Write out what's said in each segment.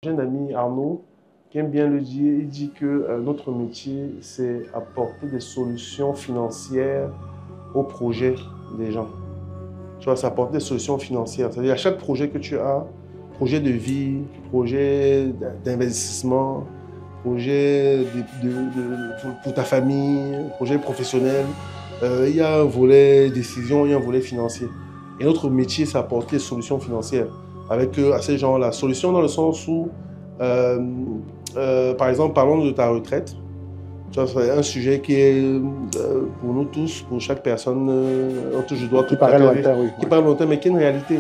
J'ai un ami, Arnaud, qui aime bien le dire. Il dit que notre métier, c'est apporter des solutions financières aux projets des gens. Tu vois, c'est apporter des solutions financières. C'est-à-dire, à chaque projet que tu as, projet de vie, projet d'investissement, projet pour ta famille, projet professionnel, il y a un volet décision, il y a un volet financier. Et notre métier, c'est apporter des solutions financières avec à ces gens-là. Solutions dans le sens où, euh, par exemple, parlons de ta retraite. Tu vois, c'est un sujet qui est pour nous tous, pour chaque personne, on touche du doigt, Qui paraît lointain, oui. qui parle longtemps, mais qui est une réalité.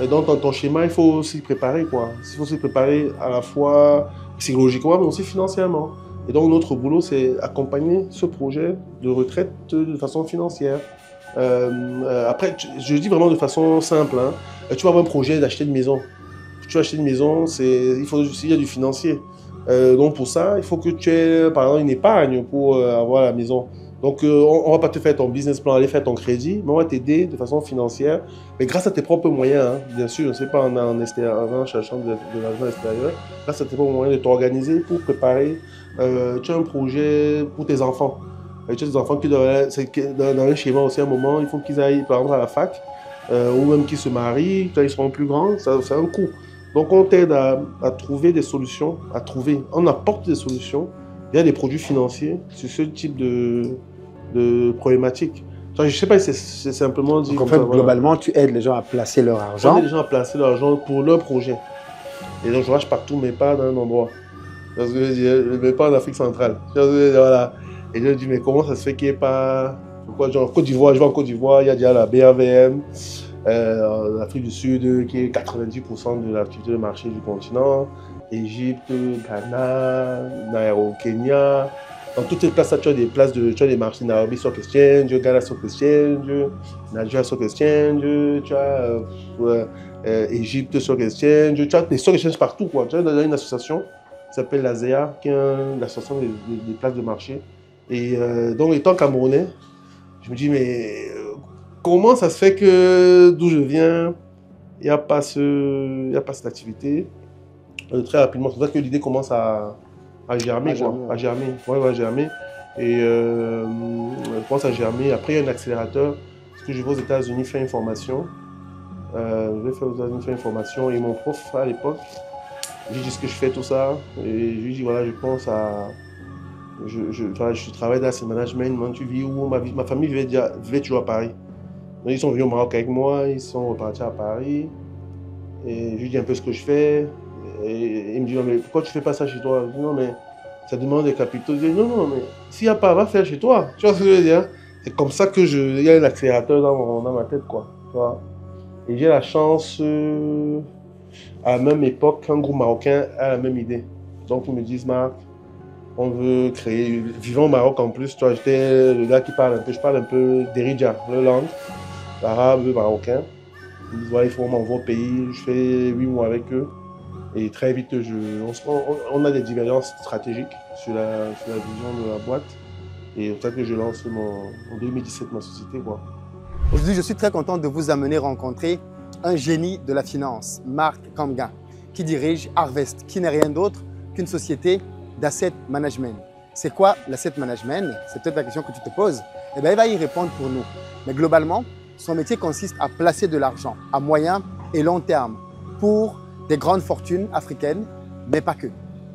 Dans ton schéma, il faut s'y préparer, quoi. Il faut s'y préparer à la fois psychologiquement, mais aussi financièrement. Et donc, notre boulot, c'est accompagner ce projet de retraite de façon financière. Après, je le dis vraiment de façon simple, hein. Tu vas avoir un projet d'acheter une maison. Tu vas acheter une maison, il y a du financier. Donc pour ça, il faut que tu aies par exemple une épargne pour avoir la maison. Donc on ne va pas te faire ton business plan, aller faire ton crédit, mais on va t'aider de façon financière, mais grâce à tes propres moyens, hein, bien sûr, c'est pas en cherchant de l'argent extérieur, grâce à tes propres moyens de t'organiser pour préparer, tu as un projet pour tes enfants. Et tu as des enfants qui doivent, dans un schéma aussi à un moment, il faut qu'ils aillent par exemple à la fac, ou même qu'ils se marient, quand ils seront plus grands, ça a un coût. Donc, on t'aide à trouver des solutions, on apporte des solutions via des produits financiers sur ce type de problématique. Je ne sais pas si c'est simplement dit. Donc en fait, globalement, tu aides les gens à placer leur argent. On aide les gens à placer leur argent pour leur projet. Et donc, je lâche partout, mais pas dans un endroit. Parce que je ne mets pas en Afrique centrale. Voilà. Et je dis, mais comment ça se fait qu'il n'y ait pas. Pourquoi, genre, Côte d'Ivoire, je vais en Côte d'Ivoire, il y a déjà la BAVM. L'Afrique du Sud qui est 90% de l'activité de marché du continent, Égypte, Ghana, Nairo, Kenya. Dans toutes ces places, tu as des places tu as des marchés, Nairobi Stock Exchange, Ghana Stock Exchange, Nigeria Stock Exchange, tu as Égypte Stock Exchange, tu as des Stock Exchange partout, quoi. Tu as une association qui s'appelle l'ASEA, qui est l'association des places de marché. Et donc, étant camerounais, je me dis, mais comment ça se fait que d'où je viens, il n'y a pas cette activité? Très rapidement, c'est pour ça que l'idée commence à germer, quoi. À germer. Ouais, à germer. Et commence à germer. Après, il y a un accélérateur. Parce que je vais aux États-Unis faire une formation. Je vais faire aux États-Unis faire une formation. Et mon prof, à l'époque, je lui dis ce que je fais, tout ça. Et je lui dis, voilà, je pense à. Je travaille dans l'asset management. Tu vis où? Ma famille vivait toujours à Paris. Donc, ils sont venus au Maroc avec moi, ils sont repartis à Paris. Et je lui dis un peu ce que je fais. Et il me dit, non, mais pourquoi tu fais pas ça chez toi? Je dis, non, mais ça demande des capitaux. Je dis, non, non, mais s'il n'y a pas, va faire chez toi. Tu vois ce que je veux dire? C'est comme ça que il y a un accélérateur dans ma tête, quoi. Tu vois? Et j'ai la chance, à la même époque, qu'un groupe marocain a la même idée. Donc ils me disent, Marc, on veut créer, vivant au Maroc en plus, tu vois, j'étais le gars qui parle un peu, je parle un peu d'Eridja, le langue, l'arabe, le marocain. Ils me disent, voilà, il faut qu'on m'envoie au pays, je fais 8 mois avec eux. Et très vite, on a des divergences stratégiques sur la vision de la boîte. Et c'est pour ça que je lance en 2017 ma société, quoi. Aujourd'hui, je suis très content de vous amener rencontrer un génie de la finance, Marc Kamga, qui dirige Harvest, qui n'est rien d'autre qu'une société d'asset management. C'est quoi l'asset management? C'est peut-être la question que tu te poses. Eh bien, il va y répondre pour nous. Mais globalement, son métier consiste à placer de l'argent à moyen et long terme pour des grandes fortunes africaines, mais pas que.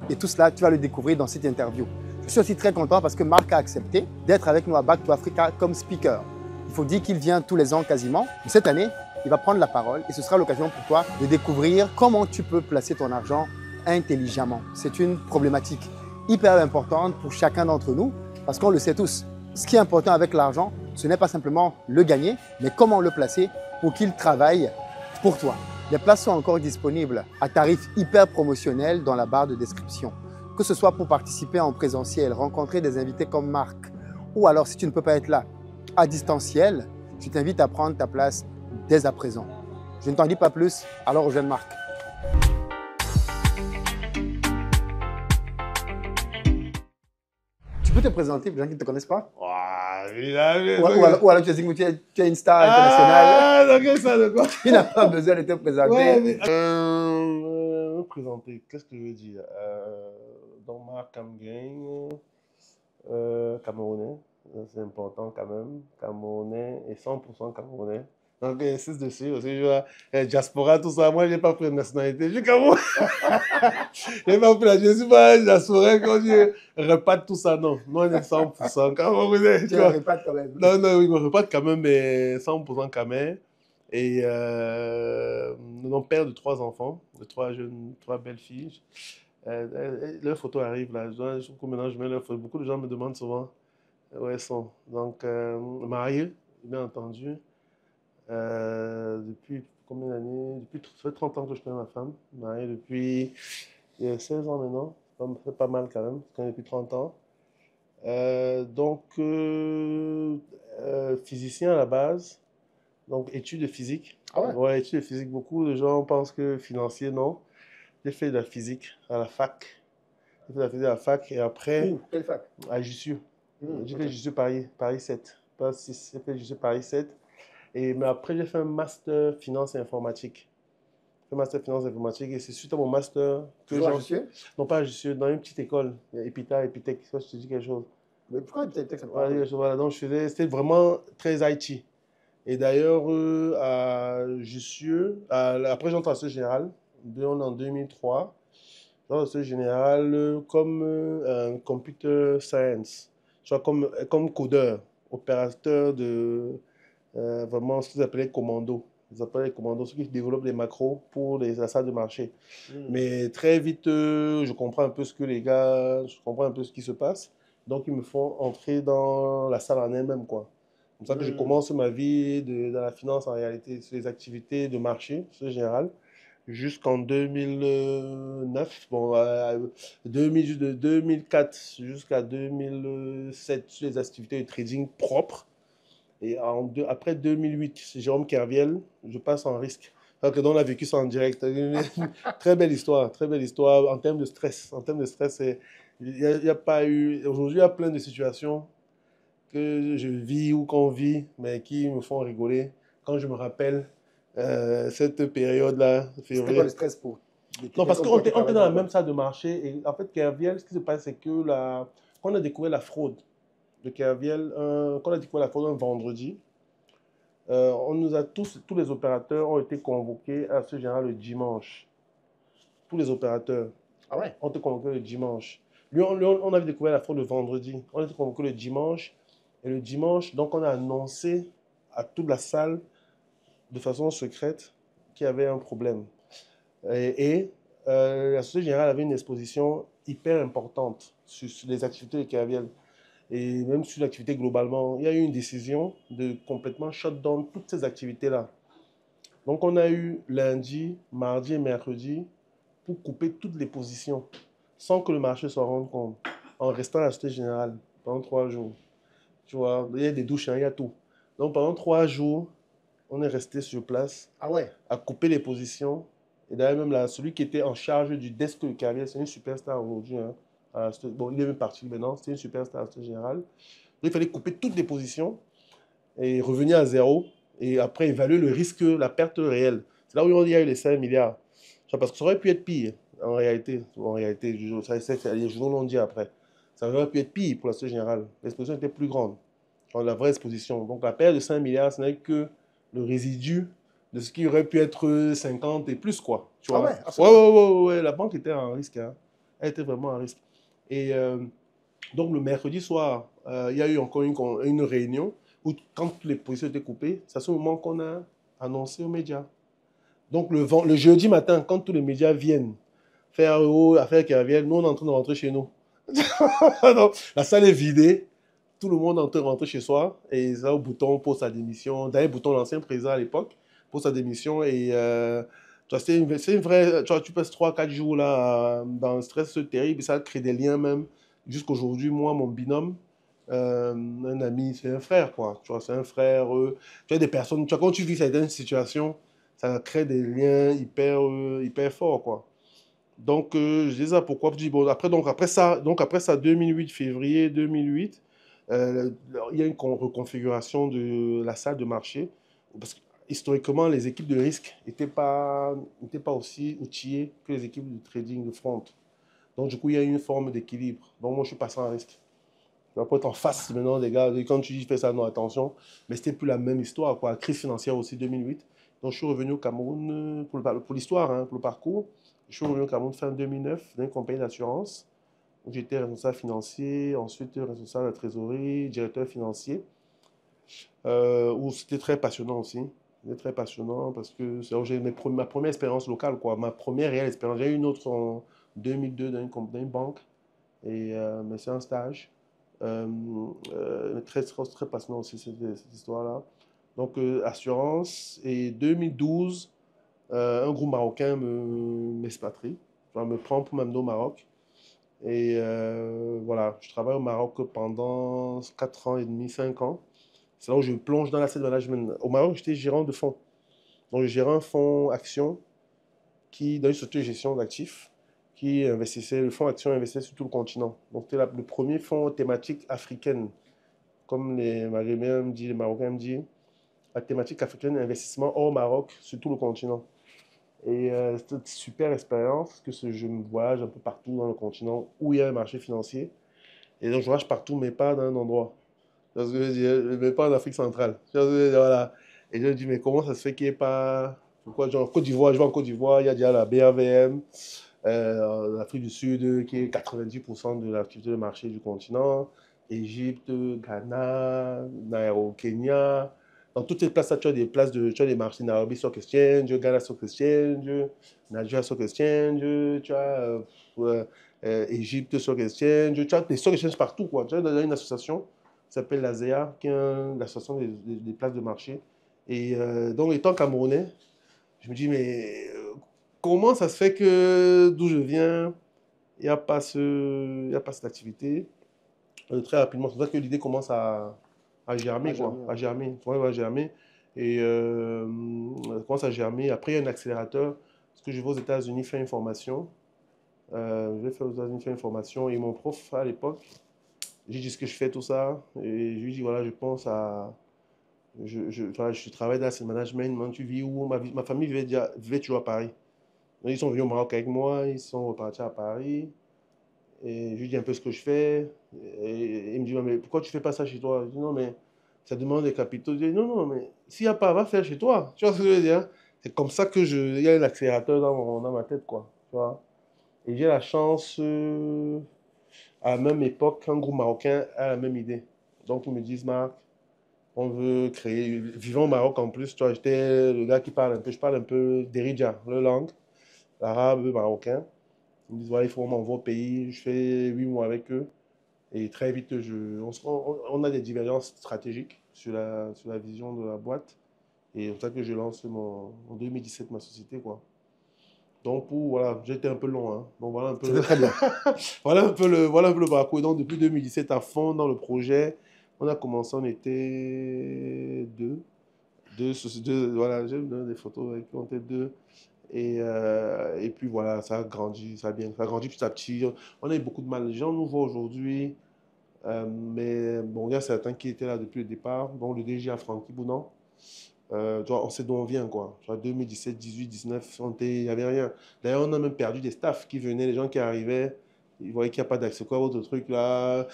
Et tout cela, tu vas le découvrir dans cette interview. Je suis aussi très content parce que Marc a accepté d'être avec nous à Back to Africa comme speaker. Il faut dire qu'il vient tous les ans quasiment. Cette année, il va prendre la parole et ce sera l'occasion pour toi de découvrir comment tu peux placer ton argent intelligemment. C'est une problématique hyper importante pour chacun d'entre nous parce qu'on le sait tous. Ce qui est important avec l'argent, ce n'est pas simplement le gagner, mais comment le placer pour qu'il travaille pour toi. Les places sont encore disponibles à tarif hyper promotionnel dans la barre de description. Que ce soit pour participer en présentiel, rencontrer des invités comme Marc, ou alors si tu ne peux pas être là, à distanciel, je t'invite à prendre ta place dès à présent. Je ne t'en dis pas plus, alors rejoins Marc. Tu peux te présenter pour les gens qui ne te connaissent pas? Ou alors tu as dit que tu es une star internationale. Ah, donc ça, de quoi? Il n'a pas besoin de te présenter. Ouais, mais, présenter, qu'est-ce que je veux dire? Donc, Marc Kamgang, Camerounais, c'est important quand même. Camerounais et 100% Camerounais. Donc, insiste dessus aussi. Je vois, diaspora, tout ça. Moi, j'ai pas pris de nationalité. Je suis Camerounais. J'ai pas pris je suis pas diaspora quand je reparte tout ça. Non, non, on est 100% Camerounais. Tu répètes quand même. Non, non, oui, je reparte quand même, mais 100% Camerounais. Et mon père de 3 enfants, de 3 jeunes, 3 belles filles. Leurs photos arrivent là. Je trouve que maintenant je mets leurs photos. Beaucoup de gens me demandent souvent où elles sont. Donc, marié, bien entendu. Depuis combien d'années? Ça fait 30 ans que je connais ma femme. Marié depuis 16 ans maintenant. C'est pas mal quand même. Je connais depuis 30 ans. Donc, physicien à la base. Donc, études de physique. Ah ouais? Ouais, études de physique. Beaucoup de gens pensent que financier, non. J'ai fait de la physique à la fac. J'ai fait de la physique à la fac et après, Où? Quelle fac? à Jussieu. J'ai fait Ok. Jussieu Paris, Paris 7. Pas 6, j'ai fait Jussieu Paris 7. Mais après, j'ai fait un master finance et informatique. J'ai fait un master finance et informatique et c'est suite à mon master que Toujours à j'ai. Jussieu? Non, pas à Jussieu, dans une petite école, Epita, Epitech, ça, je te dis quelque chose. Mais pourquoi peut-être ça me Voilà, parle? voilà, donc je faisais, c'était vraiment très IT. Et d'ailleurs, à Jussieu, après j'entre à ce général, en 2003. Dans ce général, comme un computer science, soit comme codeur, opérateur de vraiment ce qu'ils appelaient commando. Ils appellent les commandos, ceux qui développent des macros pour la salle de marché. Mais très vite, je comprends un peu ce que les gars, je comprends un peu ce qui se passe. Donc, ils me font entrer dans la salle en elle-même, quoi. C'est comme ça que je commence ma vie dans la finance en réalité, sur les activités de marché, c'est général jusqu'en 2009, bon, 2000 de 2004 jusqu'à 2007 sur les activités de trading propres. Et après 2008, c'est Jérôme Kerviel, je passe en risque. Donc, on a vécu ça en direct. Très belle histoire, très belle histoire en termes de stress. En termes de stress, il n'y a pas eu. Aujourd'hui, il y a plein de situations que je vis ou qu'on vit, mais qui me font rigoler quand je me rappelle cette période-là, C'était quoi le février. stress pour Non, quelqu'un parce comme qu'on toi qui était, on était travaille dans dans la le même code? salle de marché. Et en fait, Kerviel, ce qui se passe, c'est que quand on a découvert la fraude de Kerviel, quand on a découvert la fraude un vendredi, on nous a tous les opérateurs ont été convoqués à ce général le dimanche. Tous les opérateurs Ah ouais? ont été convoqués le dimanche. On avait découvert la fraude le vendredi. On a été convoqués le dimanche. Et le dimanche, donc, on a annoncé à toute la salle, de façon secrète, qu'il y avait un problème. La Société Générale avait une exposition hyper importante sur les activités de Kerviel et même sur l'activité globalement. Il y a eu une décision de complètement shut down toutes ces activités-là. Donc on a eu lundi, mardi et mercredi pour couper toutes les positions sans que le marché s'en rende compte, en restant à la Société Générale pendant 3 jours. Tu vois, il y a des douches, hein, il y a tout. Donc pendant 3 jours, on est resté sur place Ah ouais? à couper les positions. Et d'ailleurs, même là, celui qui était en charge du desk de carrière, c'est une superstar aujourd'hui. Hein. Bon, il est même parti maintenant, c'est une superstar générale. Donc, il fallait couper toutes les positions et revenir à zéro. Et après, évaluer le risque, la perte réelle. C'est là où il y a eu les 5 milliards. Parce que ça aurait pu être pire, en réalité. Les journaux l'ont dit après. Ça aurait pu être pire pour la Société Générale. L'exposition était plus grande. La vraie exposition. Donc, la perte de 5 milliards, ce n'est que le résidu de ce qui aurait pu être 50 et plus, quoi. Tu Ah vois? ouais? À ce Ouais, point? ouais, ouais, ouais, ouais, la banque était en risque. Hein. Elle était vraiment en risque. Et donc, le mercredi soir, il y a eu encore une réunion où, quand toutes les positions étaient coupées, c'est à ce moment qu'on a annoncé aux médias. Donc, le jeudi matin, quand tous les médias viennent faire affaire qui reviennent, nous, on est en train de rentrer chez nous. Donc, la salle est vidée. Tout le monde est en train de rentrer chez soi. Et là, au bouton pour sa démission. D'ailleurs, bouton, l'ancien président à l'époque, pour sa démission. Et c'est une vraie. Tu passes 3 4 jours là, dans un stress terrible. Et ça crée des liens même. Jusqu'aujourd'hui, moi, mon binôme, un ami, c'est un frère, quoi. Tu vois, c'est un frère. Tu as des personnes. Tu vois, quand tu vis certaines situations, ça crée des liens hyper forts, quoi. Donc, je dis ça pourquoi? Je dis, bon, après ça, 2008, février 2008, il y a une reconfiguration de la salle de marché. Parce que historiquement, les équipes de risque n'étaient pas aussi outillées que les équipes de trading de front. Donc, du coup, il y a une forme d'équilibre. Donc, moi, je suis passé en risque. Tu vas pas être en face maintenant, les gars. Quand tu dis fais ça, non, attention. Mais c'était plus la même histoire, quoi. Crise financière aussi, 2008. Donc, je suis revenu au Cameroun pour l'histoire, hein, pour le parcours. Je suis revenu au Cameroun fin 2009 dans une compagnie d'assurance où j'étais responsable financier, ensuite responsable de la trésorerie, directeur financier, où c'était très passionnant aussi. C'était très passionnant parce que c'est là où j'ai ma première expérience locale, quoi. Ma première réelle expérience. J'ai eu une autre en 2002 dans une banque, mais c'est un stage. Euh, très passionnant aussi cette histoire-là. Donc, assurance. Et 2012, un groupe marocain m'expatrie. Enfin, me prend pour m'amener au Maroc. Et voilà, je travaille au Maroc pendant 4 ans et demi, 5 ans. C'est là où je plonge dans l'asset management. Au Maroc, j'étais gérant de fonds. Donc, je gérais un fonds action dans une société de gestion d'actifs qui investissait, le fonds action investissait sur tout le continent. Donc, c'était le premier fonds thématique africaine. Comme les Maghrébins me disent, les Marocains me disent, la thématique africaine, investissement hors Maroc sur tout le continent. Et c'était une super expérience, que je me voyage un peu partout dans le continent où il y a un marché financier. Et donc, je voyage partout, mais pas dans un endroit. Parce que je veux dire, mais pas en Afrique centrale. Voilà. Et je me dis, mais comment ça se fait qu'il n'y ait pas. Pourquoi, genre, Côte d'Ivoire, je vais en Côte d'Ivoire, il y a déjà la BAVM, en Afrique du Sud, qui est 90% de l'activité de marché du continent, Égypte, Ghana, Nairo, Kenya. Dans toutes ces places-là, tu as des marchés, Nairobi Stock Exchange, Ghana Stock Exchange, Nigeria Stock Exchange, tu as Égypte Stock Exchange, tu as des Stock Exchange partout, quoi. Tu as une association qui s'appelle l'ASEA, qui est l'association des places de marché. Et donc, étant camerounais, je me dis, mais comment ça se fait que d'où je viens, il n'y a pas y a pas cette activité? Très rapidement, c'est pour ça que l'idée commence à germer, Ah, quoi. jamais, À ouais. germer. Ouais, ouais, germer. Et elle commence à germer. Après, il y a un accélérateur. Parce que je vais aux États-Unis faire une formation. Je vais faire aux États-Unis faire une formation. Et mon prof, à l'époque, j'ai dit ce que je fais, tout ça. Et je lui dis, voilà, je pense à. Enfin, je travaille dans ce management. Maintenant, tu vis où? Ma famille vivait toujours à Paris. Donc, ils sont venus au Maroc avec moi. Ils sont repartis à Paris. Et je lui dis un peu ce que je fais. Et il me dit, mais pourquoi tu fais pas ça chez toi? Je dis, non, mais ça demande des capitaux. Je dis, non, non, mais s'il n'y a pas, va faire chez toi. Tu vois ce que je veux dire? C'est comme ça que il y a un accélérateur dans ma tête, quoi. Tu vois? Et j'ai la chance, à la même époque, un groupe marocain a la même idée. Donc, ils me disent, Marc, on veut créer, vivant au Maroc en plus, tu vois, j'étais le gars qui parle un peu, je parle un peu d'Eridja, la langue, l'arabe marocain. Ils me disent, voilà, il faut qu'on m'envoie au pays. Je fais 8 mois avec eux. Et très vite, on a des divergences stratégiques sur la vision de la boîte. Et c'est pour ça que je lance en 2017 ma société, quoi. Donc, voilà, j'étais un peu long, hein. Donc, C'était très bien. voilà un peu le parcours. Et donc, depuis 2017, à fond dans le projet, on a commencé, on était voilà, j'ai des photos avec, on était deux. Et puis voilà, ça a grandi, ça a grandi petit à petit. On a eu beaucoup de mal. Les gens nous voient aujourd'hui, mais bon, il y a certains qui étaient là depuis le départ. Bon, le DG à Francky Bounan, tu vois, on sait d'où on vient, quoi. Tu vois, 2017, 18, 19, il n'y avait rien. D'ailleurs, on a même perdu des staffs qui venaient, les gens qui arrivaient, ils voyaient qu'il n'y a pas d'accès. C'est quoi votre truc là?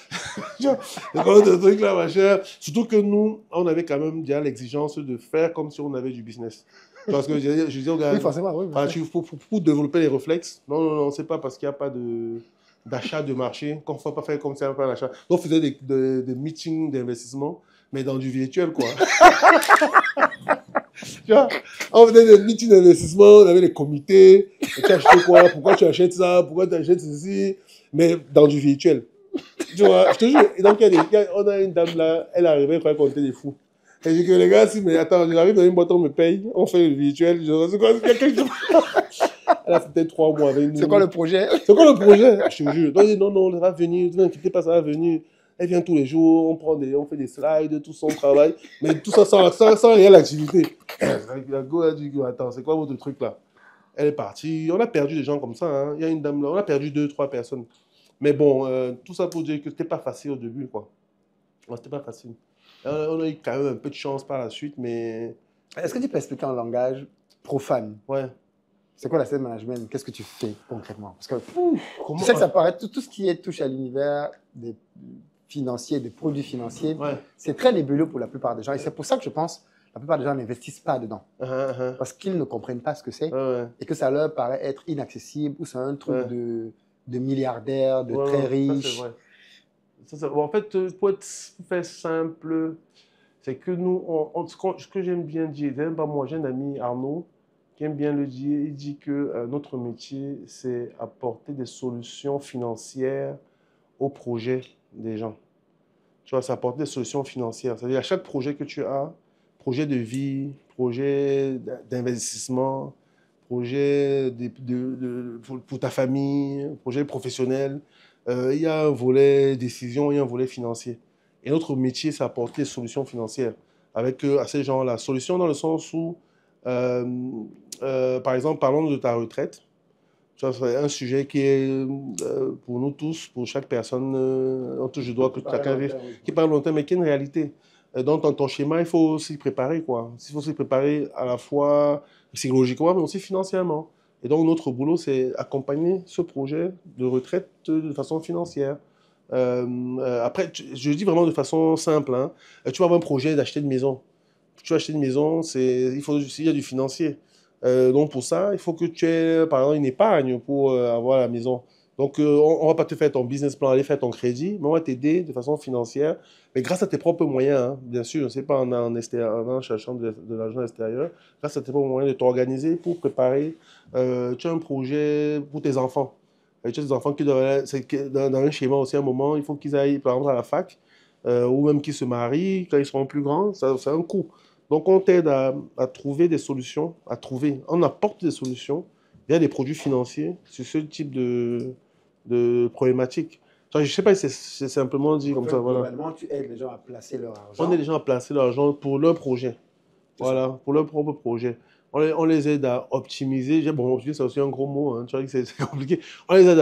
Tu vois, c'est quoi votre truc là, machin? Surtout que nous, on avait quand même déjà l'exigence de faire comme si on avait du business. Tu vois ce que je dis aux gars, Oui, forcément, oui, bien enfin, sûr. pour développer les réflexes, non, non, non, c'est pas parce qu'il n'y a pas d'achat de marché qu'on ne faut pas faire comme ça, on fait l'achat. Donc, on faisait des meetings d'investissement, mais dans du virtuel, quoi. Tu vois, on faisait des meetings d'investissement, on avait des comités, et tu achètes quoi, pourquoi tu achètes ça, pourquoi tu achètes ceci, mais dans du virtuel. Tu vois, je te jure. Et donc, on a une dame là, elle arrivait, elle croyait qu'on était des fous. Elle dit que les gars, si, mais attends, j'arrive dans une boîte, on me paye, on fait le virtuel, c'est quoi, c'est quelque chose. Elle a fait peut-être 3 mois avec C'est quoi nous. le projet? C'est quoi le projet? Je te jure. Donc, elle dit, non, non, elle va venir, ne vous inquiétez pas, ça va venir. Elle vient tous les jours, on fait des slides, tout son travail, mais tout ça sans réelle activité. La go a dit, attends, c'est quoi votre truc là? Elle est partie. On a perdu des gens comme ça, hein. Il y a une dame là, on a perdu 2, 3 personnes. Mais bon, tout ça pour dire que c'était pas facile au début, quoi. Ouais, c'était pas facile. On a eu quand même un peu de chance par la suite, mais Est-ce que tu peux expliquer en langage profane? Ouais. C'est quoi l'asset management? Qu'est-ce que tu fais concrètement? Parce que Comment... je sais que ça paraît, tout ce qui touche à l'univers des financiers, des produits financiers, Ouais. c'est très nébuleux pour la plupart des gens. Et c'est pour ça que je pense que la plupart des gens n'investissent pas dedans. Parce qu'ils ne comprennent pas ce que c'est et que ça leur paraît être inaccessible ou c'est un truc de milliardaires, de très riches. Ça, c'est vrai. En fait, pour faire simple, c'est que nous, ce que j'aime bien dire, même pas moi, j'ai un ami Arnaud qui aime bien le dire, il dit que notre métier, c'est apporter des solutions financières aux projets des gens. Tu vois, c'est apporter des solutions financières. C'est-à-dire à chaque projet que tu as, projet de vie, projet d'investissement, projet pour ta famille, projet professionnel, il y a un volet décision, il y a un volet financier. Et notre métier, c'est apporter des solutions financières avec à ces gens-là. Solutions dans le sens où, euh, par exemple, parlons de ta retraite. Ça, c'est un sujet qui est pour nous tous, pour chaque personne, on touche du doigt que chacun vit, qui parle longtemps, mais qui est une réalité. Donc, dans ton schéma, il faut s'y préparer, quoi. Il faut s'y préparer à la fois psychologiquement, mais aussi financièrement. Et donc, notre boulot, c'est accompagner ce projet de retraite de façon financière. Après, je dis vraiment de façon simple, hein. Tu vas avoir un projet d'acheter une maison. Tu vas acheter une maison, il y a du financier. Donc pour ça, il faut que tu aies, par exemple, une épargne pour avoir la maison. Donc on ne va pas te faire ton business plan, aller faire ton crédit, mais on va t'aider de façon financière, mais grâce à tes propres moyens, hein, bien sûr. C'est pas en cherchant de l'argent extérieur, grâce à tes propres moyens de t'organiser pour préparer. Tu as un projet pour tes enfants. Tu as des enfants qui devraient, dans un schéma aussi, à un moment, il faut qu'ils aillent, par exemple, à la fac, ou même qu'ils se marient quand ils seront plus grands. Ça a un coût. Donc, on t'aide à trouver des solutions, on apporte des solutions via des produits financiers sur ce type de problématique. Genre, je ne sais pas si c'est simplement dit comme ça. Voilà. Globalement, tu aides les gens à placer leur On argent. aide les gens à placer leur argent pour leur projet. Voilà, pour leur propre projet. On les aide à optimiser. Bon, je dis c'est aussi un gros mot, hein, tu vois que c'est compliqué. On les aide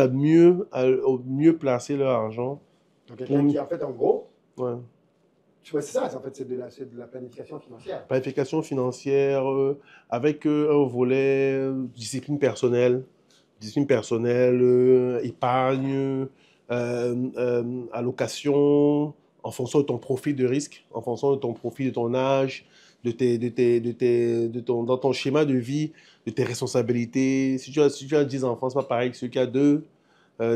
au mieux placer leur argent. Donc, quelqu'un qui, en fait, en gros, ouais. c'est ça, en fait, c'est de la planification financière. Planification financière avec un volet discipline personnelle, épargne, allocation, en fonction de ton profil de risque, en fonction de ton profil, de ton âge, dans ton schéma de vie, de tes responsabilités. Si tu as 10 enfants, c'est pas pareil que ceux qui ont 2.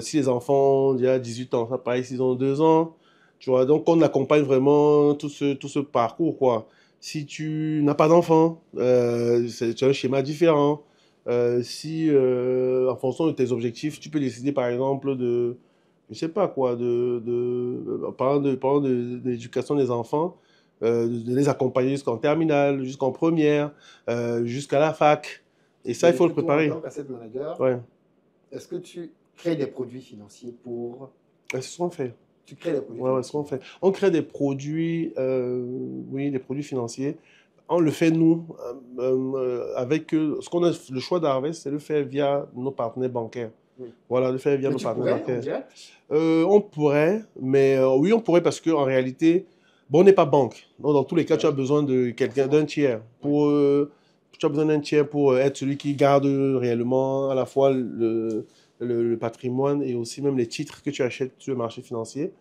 Si les enfants ont déjà 18 ans, c'est pas pareil s'ils ont 2 ans. Tu vois, donc on accompagne vraiment tout ce parcours, quoi. Si tu n'as pas d'enfant, c'est un schéma différent. Si, en fonction de tes objectifs, tu peux décider, par exemple, je sais pas quoi, parlant de l'éducation des enfants, de les accompagner jusqu'en terminale, jusqu'en première, jusqu'à la fac. Et ça, il faut le préparer. En tant qu'asset manager, ouais. Est-ce que tu crées des produits financiers pour... C'est ce qu'on fait. Tu crées des produits financiers. Ouais, c'est ce qu'on fait. On crée des produits, oui, des produits financiers. On le fait, nous, avec ce qu'on a le choix d'Harvest, c'est de le faire via nos partenaires bancaires. Oui. Voilà, de faire via Mais nos tu partenaires pourrais, bancaires. On pourrait, mais oui, on pourrait parce qu'en réalité, bon, on n'est pas banque. Donc, dans tous les cas, tu as besoin de quelqu'un, d'un tiers. Tu as besoin d'un tiers pour être celui qui garde réellement à la fois le patrimoine et aussi même les titres que tu achètes sur le marché financier.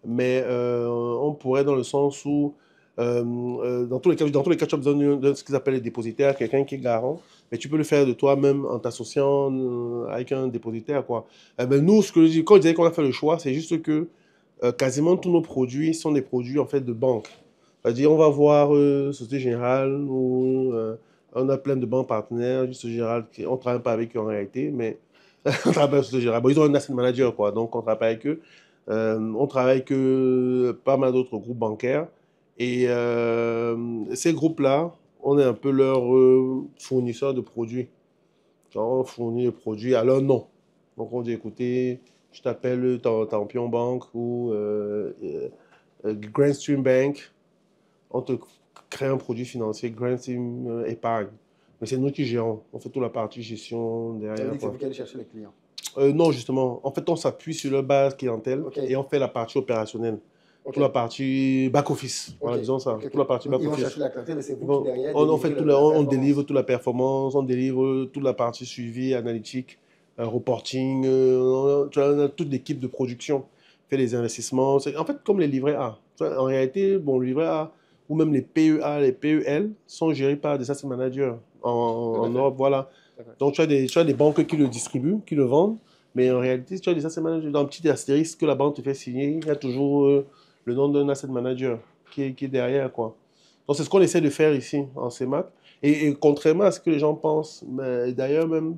Mais on pourrait dans le sens où, dans tous les cas, tu as besoin de ce qu'ils appellent les dépositaires, quelqu'un qui est garant. Mais tu peux le faire de toi-même en t'associant avec un dépositaire, quoi. Ben, nous, quand je disais qu'on a fait le choix, c'est juste que quasiment tous nos produits sont des produits en fait de banque. C'est-à-dire, on va voir Société Générale ou on a plein de banques partenaires, Société Générale, on ne travaille pas avec eux en réalité, mais on travaille pas avec Société Générale. Bon, ils ont un asset manager, quoi, donc on ne travaille pas avec eux. On travaille avec pas mal d'autres groupes bancaires. Et ces groupes-là, on est un peu leur fournisseur de produits. Genre, on fournit les produits à leur nom. Donc, on dit, écoutez, je t'appelle Tampion Bank ou Grand Stream Bank. On te crée un produit financier, Grand Stream Épargne. Mais c'est nous qui gérons. On fait toute la partie gestion derrière. Ça veut dire que c'est vous qui allez chercher les clients. Non, justement. En fait, on s'appuie sur leur base clientèle et on fait la partie opérationnelle. toute la partie back-office, voilà, disons ça, toute la partie Ils vont back-office. chercher la clarté, mais c'est vous qui derrière. On fait on délivre toute la performance, on délivre toute la partie suivi, analytique, reporting, tu vois, on a toute l'équipe de production fait les investissements. En fait, comme les livrets A. Tu vois, en réalité, bon, le livret A ou même les PEA, les PEL sont gérés par des asset managers en Europe, voilà. Donc, tu as des banques qui le distribuent, qui le vendent, mais en réalité, tu as des asset managers. Dans un petit astérisque que la banque te fait signer, il y a toujours le nom d'un asset manager qui est derrière, quoi. Donc, c'est ce qu'on essaie de faire ici, en CEMAC. Et contrairement à ce que les gens pensent, mais d'ailleurs, même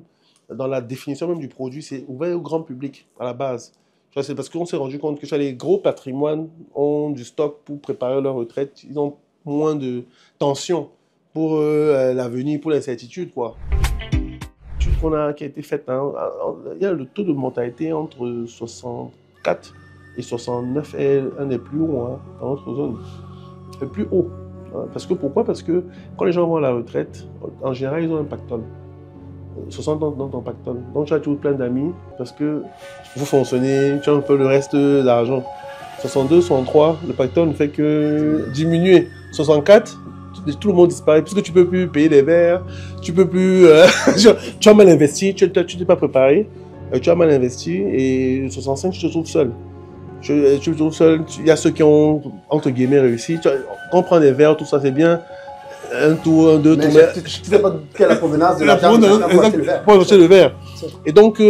dans la définition même du produit, c'est ouvert au grand public, à la base. C'est parce qu'on s'est rendu compte que les gros patrimoines ont du stock pour préparer leur retraite. Ils ont moins de tension pour l'avenir, pour l'incertitude, quoi. L'étude qui a été faite, hein, il y a le taux de mortalité entre 64 et 69 est un des plus hauts, hein, dans notre zone. Le plus haut. Pourquoi? Parce que quand les gens vont à la retraite, en général, ils ont un pactole. 60 ans dans ton pactole. Donc tu as toujours plein d'amis parce que vous fonctionnez, tu as un peu le reste de l'argent. 62, 63, le pactole ne fait que diminuer. 64, tout le monde disparaît puisque tu ne peux plus payer les verres, tu peux plus. Tu as mal investi, tu n'es pas préparé, tu as mal investi et 65, tu te trouves seul. Tu te trouves seul, il y a ceux qui ont, entre guillemets, réussi. Quand on prend des verres, tout ça c'est bien. Un tour, un, deux tours. Tu ne sais pas quelle est la provenance de l'argent pour acheter le verre. Et donc,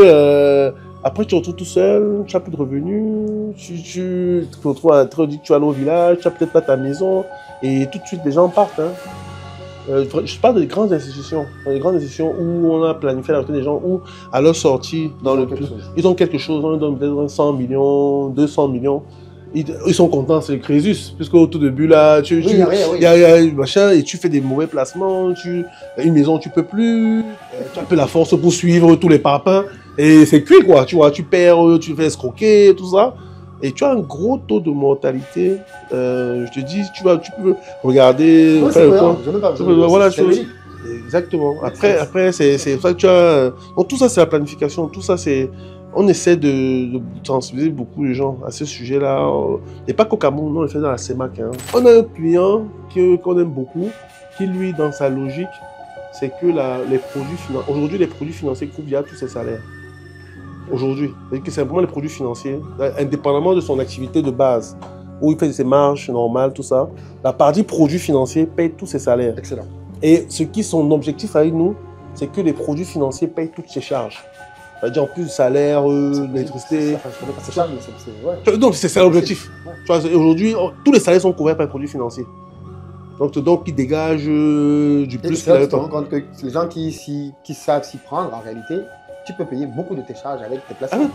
après, tu te retrouves tout seul, tu n'as plus de revenus, tu te retrouves à te dire que tu vas aller au village, tu n'as peut-être pas ta maison, et tout de suite, les gens partent. Hein. Je parle des grandes institutions, où on a planifié la retraite des gens, où à leur sortie, ils ont quelque chose, on leur donne peut-être 100 millions, 200 millions. Ils sont contents, c'est le Crésus, puisque au tout début, là, il y a machin, et tu fais des mauvais placements, une maison, tu peux plus, tu as un peu la force pour suivre tous les papins, et c'est cuit, quoi, tu vois, tu perds, tu fais escroquer, tout ça, et tu as un gros taux de mortalité, je te dis, tu peux regarder, ouais, faire le point. Voilà, exactement. Après, c'est ça que tu as, donc tout ça, c'est la planification, tout ça, c'est... On essaie de sensibiliser beaucoup de gens à ce sujet-là. Et pas qu'au Cameroun, on le fait dans la CEMAC. Hein. On a un client qu'on aime beaucoup, qui lui, dans sa logique, c'est que les produits financiers... Aujourd'hui, les produits financiers couvrent via tous ses salaires. Aujourd'hui. C'est-à-dire que c'est simplement les produits financiers, indépendamment de son activité de base, où il fait ses marges normales, tout ça, la partie produits financiers paye tous ses salaires. Excellent. Et son objectif avec nous, c'est que les produits financiers payent toutes ses charges. En plus du salaire, l'électricité. Donc, c'est ça l'objectif. Aujourd'hui, tous les salaires sont couverts par les produits financiers. Donc ils dégagent du plus. Tu te rends compte que les gens qui savent s'y prendre, en réalité, tu peux payer beaucoup de tes charges avec tes placements.